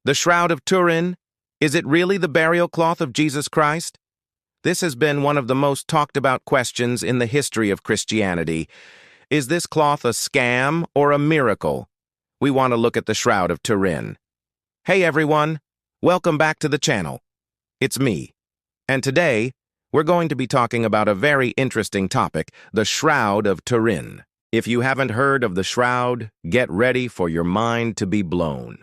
The Shroud of Turin, is it really the burial cloth of Jesus Christ? This has been one of the most talked about questions in the history of Christianity. Is this cloth a scam or a miracle? We want to look at the Shroud of Turin. Hey everyone, welcome back to the channel. It's me. And today, we're going to be talking about a very interesting topic, the Shroud of Turin. If you haven't heard of the Shroud, get ready for your mind to be blown.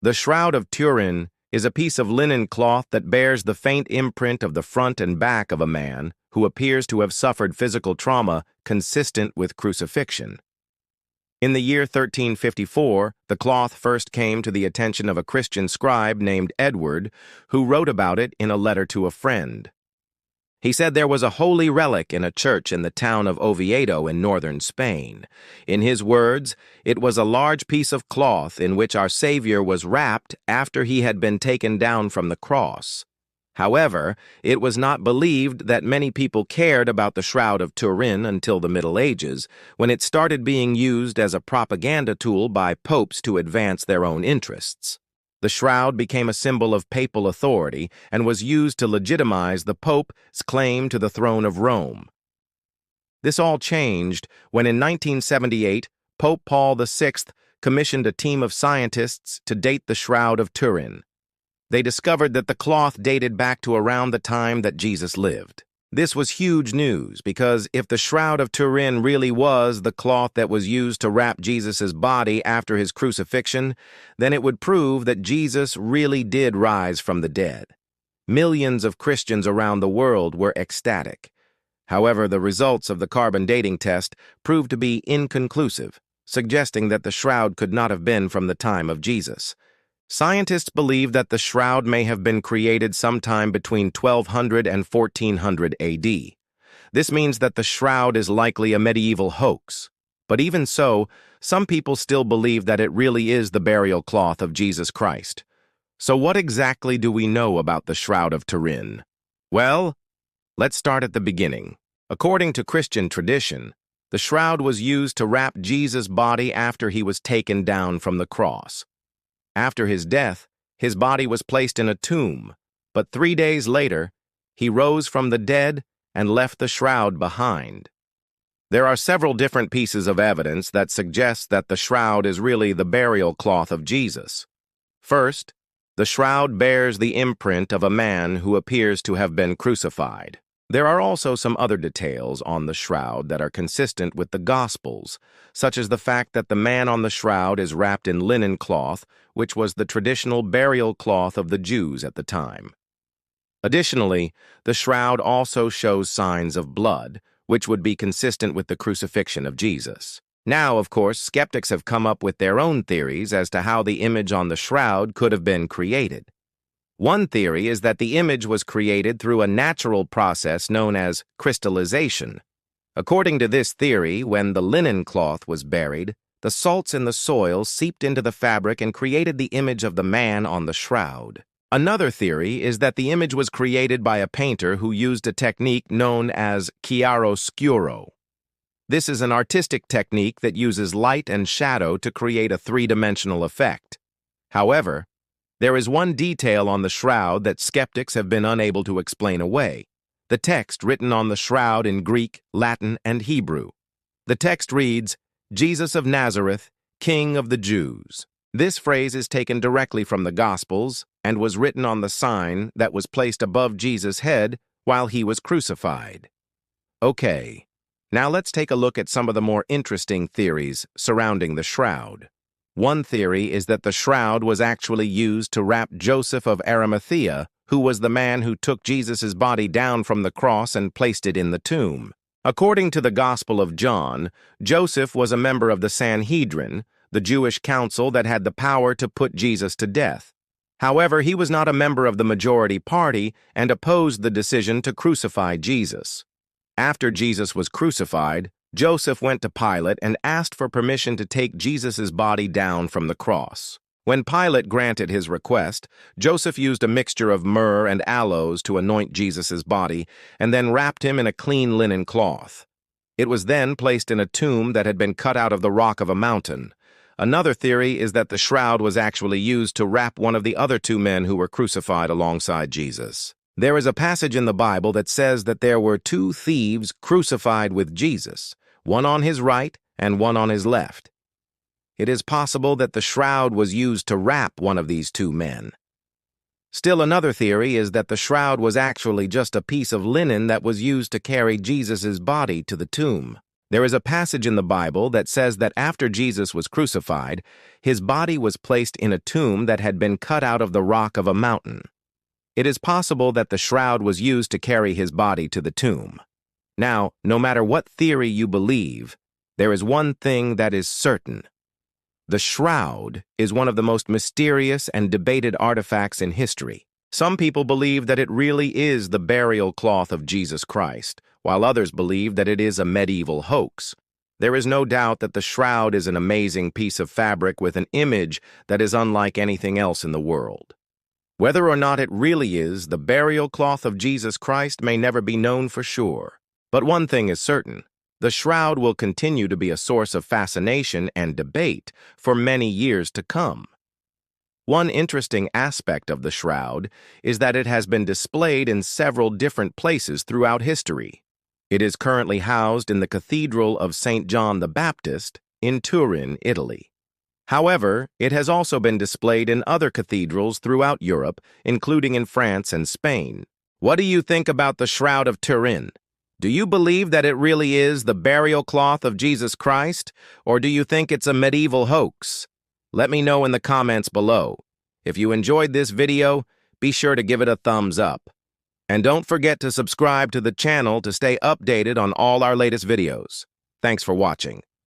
The Shroud of Turin is a piece of linen cloth that bears the faint imprint of the front and back of a man who appears to have suffered physical trauma consistent with crucifixion. In the year 1354, the cloth first came to the attention of a Christian scribe named Edward, who wrote about it in a letter to a friend. He said there was a holy relic in a church in the town of Oviedo in northern Spain. In his words, it was a large piece of cloth in which our Savior was wrapped after he had been taken down from the cross. However, it was not believed that many people cared about the Shroud of Turin until the Middle Ages, when it started being used as a propaganda tool by popes to advance their own interests. The shroud became a symbol of papal authority and was used to legitimize the Pope's claim to the throne of Rome. This all changed when in 1978, Pope Paul VI commissioned a team of scientists to date the Shroud of Turin. They discovered that the cloth dated back to around the time that Jesus lived. This was huge news because if the Shroud of Turin really was the cloth that was used to wrap Jesus' body after his crucifixion, then it would prove that Jesus really did rise from the dead. Millions of Christians around the world were ecstatic. However, the results of the carbon dating test proved to be inconclusive, suggesting that the shroud could not have been from the time of Jesus. Scientists believe that the shroud may have been created sometime between 1200 and 1400 AD. This means that the shroud is likely a medieval hoax. But even so, some people still believe that it really is the burial cloth of Jesus Christ. So what exactly do we know about the Shroud of Turin? Well, let's start at the beginning. According to Christian tradition, the shroud was used to wrap Jesus' body after he was taken down from the cross. After his death, his body was placed in a tomb, but 3 days later, he rose from the dead and left the shroud behind. There are several different pieces of evidence that suggest that the shroud is really the burial cloth of Jesus. First, the shroud bears the imprint of a man who appears to have been crucified. There are also some other details on the shroud that are consistent with the Gospels, such as the fact that the man on the shroud is wrapped in linen cloth, which was the traditional burial cloth of the Jews at the time. Additionally, the shroud also shows signs of blood, which would be consistent with the crucifixion of Jesus. Now, of course, skeptics have come up with their own theories as to how the image on the shroud could have been created. One theory is that the image was created through a natural process known as crystallization. According to this theory, when the linen cloth was buried, the salts in the soil seeped into the fabric and created the image of the man on the shroud. Another theory is that the image was created by a painter who used a technique known as chiaroscuro. This is an artistic technique that uses light and shadow to create a three-dimensional effect. However, there is one detail on the shroud that skeptics have been unable to explain away: the text written on the shroud in Greek, Latin, and Hebrew. The text reads, "Jesus of Nazareth, King of the Jews." This phrase is taken directly from the Gospels and was written on the sign that was placed above Jesus' head while he was crucified. Okay, now let's take a look at some of the more interesting theories surrounding the shroud. One theory is that the shroud was actually used to wrap Joseph of Arimathea, who was the man who took Jesus' body down from the cross and placed it in the tomb. According to the Gospel of John, Joseph was a member of the Sanhedrin, the Jewish council that had the power to put Jesus to death. However, he was not a member of the majority party and opposed the decision to crucify Jesus. After Jesus was crucified, Joseph went to Pilate and asked for permission to take Jesus' body down from the cross. When Pilate granted his request, Joseph used a mixture of myrrh and aloes to anoint Jesus' body and then wrapped him in a clean linen cloth. It was then placed in a tomb that had been cut out of the rock of a mountain. Another theory is that the shroud was actually used to wrap one of the other two men who were crucified alongside Jesus. There is a passage in the Bible that says that there were two thieves crucified with Jesus, one on his right and one on his left. It is possible that the shroud was used to wrap one of these two men. Still another theory is that the shroud was actually just a piece of linen that was used to carry Jesus' body to the tomb. There is a passage in the Bible that says that after Jesus was crucified, his body was placed in a tomb that had been cut out of the rock of a mountain. It is possible that the shroud was used to carry his body to the tomb. Now, no matter what theory you believe, there is one thing that is certain. The shroud is one of the most mysterious and debated artifacts in history. Some people believe that it really is the burial cloth of Jesus Christ, while others believe that it is a medieval hoax. There is no doubt that the shroud is an amazing piece of fabric with an image that is unlike anything else in the world. Whether or not it really is the burial cloth of Jesus Christ may never be known for sure. But one thing is certain. The shroud will continue to be a source of fascination and debate for many years to come. One interesting aspect of the shroud is that it has been displayed in several different places throughout history. It is currently housed in the Cathedral of St. John the Baptist in Turin, Italy. However, it has also been displayed in other cathedrals throughout Europe, including in France and Spain. What do you think about the Shroud of Turin? Do you believe that it really is the burial cloth of Jesus Christ, or do you think it's a medieval hoax? Let me know in the comments below. If you enjoyed this video, be sure to give it a thumbs up. And don't forget to subscribe to the channel to stay updated on all our latest videos. Thanks for watching.